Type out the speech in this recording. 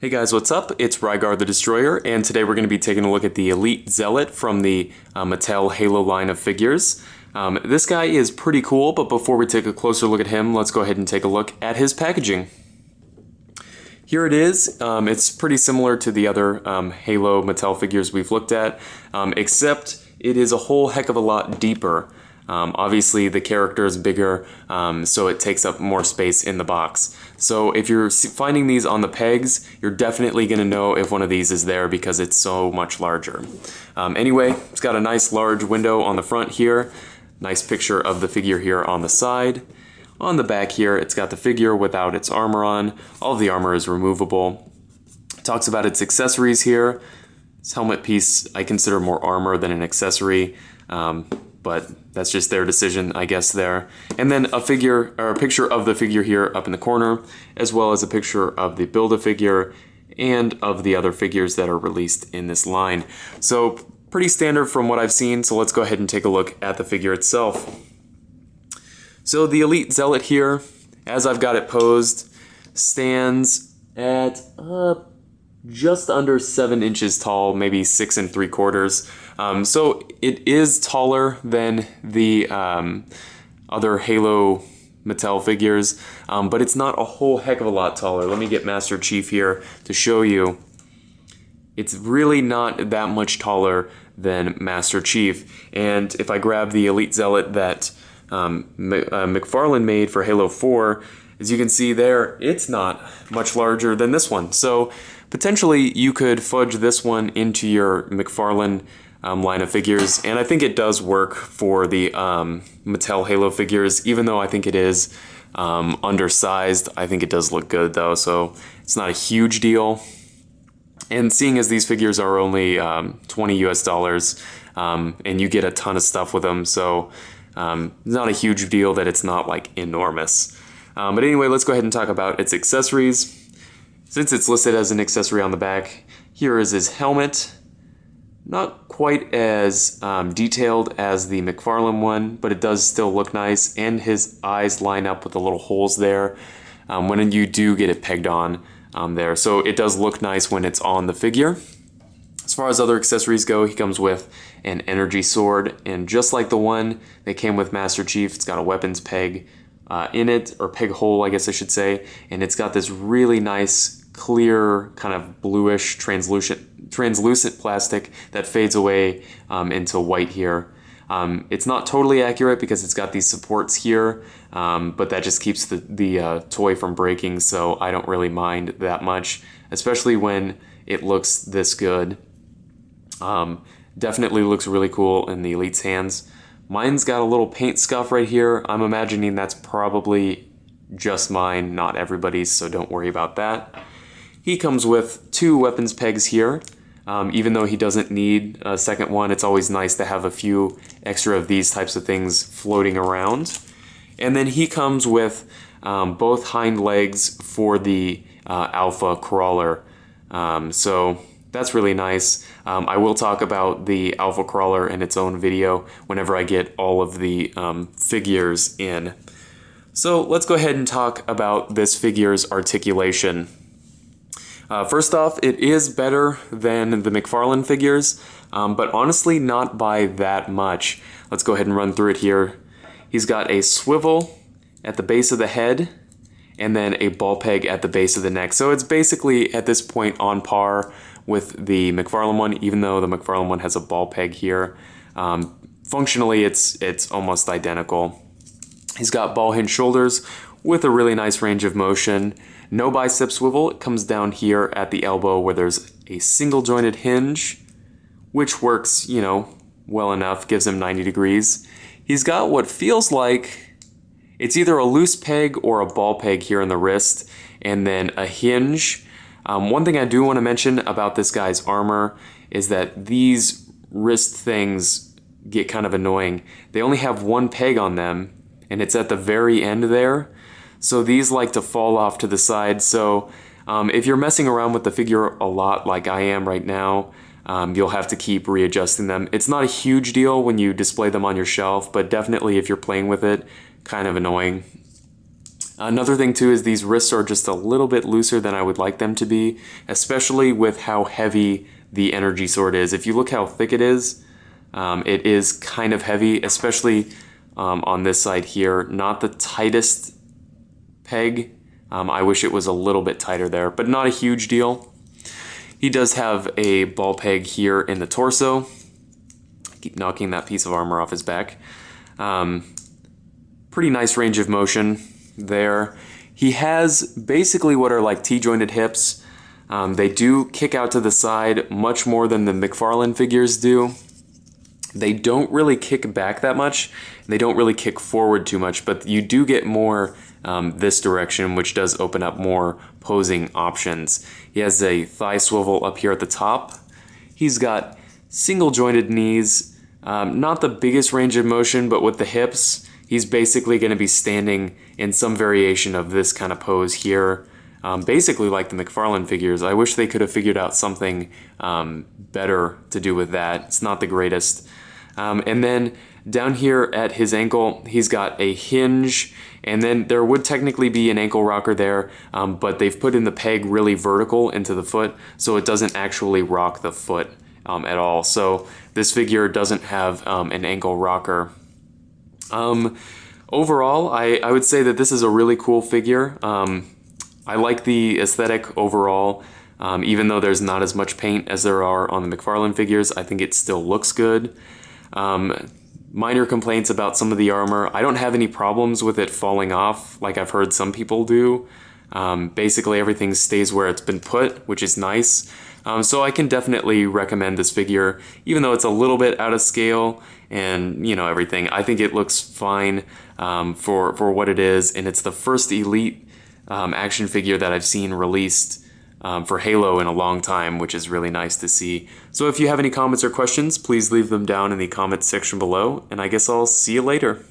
Hey guys, what's up? It's Rygar the Destroyer, and today we're going to be taking a look at the Elite Zealot from the Mattel Halo line of figures. This guy is pretty cool, but before we take a closer look at him, let's go ahead and take a look at his packaging. Here it is. It's pretty similar to the other Halo Mattel figures we've looked at, except it is a whole heck of a lot deeper. Obviously the character is bigger, so it takes up more space in the box. So if you're finding these on the pegs, you're definitely going to know if one of these is there because it's so much larger. Anyway, it's got a nice large window on the front here, nice picture of the figure here on the side. On the back here, it's got the figure without its armor on. All of the armor is removable. It talks about its accessories here. This helmet piece I consider more armor than an accessory. But that's just their decision, I guess, there. And then a figure, or a picture of the figure here up in the corner, as well as a picture of the Build-A-Figure and of the other figures that are released in this line. So pretty standard from what I've seen, so let's go ahead and take a look at the figure itself. So the Elite Zealot here, as I've got it posed, stands at just under 7 inches tall, maybe 6 3/4. So it is taller than the other Halo Mattel figures, but it's not a whole heck of a lot taller. Let me get Master Chief here to show you. It's really not that much taller than Master Chief. And if I grab the Elite Zealot that McFarlane made for Halo 4, as you can see there, it's not much larger than this one. So potentially you could fudge this one into your McFarlane line of figures, and I think it does work for the Mattel Halo figures, even though I think it is undersized. I think it does look good though, so it's not a huge deal. And seeing as these figures are only $20 US, and you get a ton of stuff with them, so it's not a huge deal that it's not like enormous. But anyway, let's go ahead and talk about its accessories. Since it's listed as an accessory on the back, here is his helmet. Not quite as detailed as the McFarlane one, but it does still look nice, and his eyes line up with the little holes there when you do get it pegged on there. So it does look nice when it's on the figure. As far as other accessories go, he comes with an energy sword, and just like the one that came with Master Chief, it's got a weapons peg in it, or peg hole I guess I should say, and it's got this really nice clear kind of bluish translucent plastic that fades away into white here. It's not totally accurate because it's got these supports here, but that just keeps the toy from breaking, so I don't really mind that much, especially when it looks this good. Definitely looks really cool in the Elite's hands. Mine's got a little paint scuff right here. I'm imagining that's probably just mine, not everybody's, so don't worry about that. He comes with 2 weapons pegs here. Even though he doesn't need a second one, it's always nice to have a few extra of these types of things floating around. And then he comes with both hind legs for the Alpha Crawler. So that's really nice. I will talk about the Alpha Crawler in its own video whenever I get all of the figures in. So let's go ahead and talk about this figure's articulation. First off, it is better than the McFarlane figures, but honestly not by that much. Let's go ahead and run through it here. He's got a swivel at the base of the head, and then a ball peg at the base of the neck. So it's basically at this point on par with the McFarlane one, even though the McFarlane one has a ball peg here. Functionally, it's almost identical. He's got ball hinge shoulders with a really nice range of motion. No bicep swivel. It comes down here at the elbow where there's a single jointed hinge, which works, you know, well enough, gives him 90 degrees. He's got what feels like it's either a loose peg or a ball peg here in the wrist, and then a hinge. One thing I do want to mention about this guy's armor is that these wrist things get kind of annoying. They only have 1 peg on them, and it's at the very end there. So these like to fall off to the side. So if you're messing around with the figure a lot like I am right now, you'll have to keep readjusting them. It's not a huge deal when you display them on your shelf, but definitely if you're playing with it, kind of annoying. Another thing too is these wrists are just a little bit looser than I would like them to be, especially with how heavy the energy sword is. If you look how thick it is kind of heavy, especially on this side here. Not the tightest peg. I wish it was a little bit tighter there, but not a huge deal. He does have a ball peg here in the torso. Keep knocking that piece of armor off his back. Pretty nice range of motion there. He has basically what are like T-jointed hips. They do kick out to the side much more than the McFarlane figures do. They don't really kick back that much. They don't really kick forward too much, but you do get more this direction, which does open up more posing options. He has a thigh swivel up here at the top. He's got single jointed knees, not the biggest range of motion, but with the hips, he's basically going to be standing in some variation of this kind of pose here. Basically like the McFarlane figures. I wish they could have figured out something better to do with that. It's not the greatest. And then down here at his ankle, he's got a hinge, and then there would technically be an ankle rocker there, but they've put in the peg really vertical into the foot, so it doesn't actually rock the foot at all. So this figure doesn't have an ankle rocker. Overall, I would say that this is a really cool figure. I like the aesthetic overall. Even though there's not as much paint as there are on the McFarlane figures, I think it still looks good. Minor complaints about some of the armor. I don't have any problems with it falling off like I've heard some people do. Basically everything stays where it's been put, which is nice. So I can definitely recommend this figure, even though it's a little bit out of scale and, you know, everything. I think it looks fine for what it is, and it's the first Elite action figure that I've seen released for Halo in a long time, which is really nice to see. So if you have any comments or questions, please leave them down in the comments section below, and I guess I'll see you later.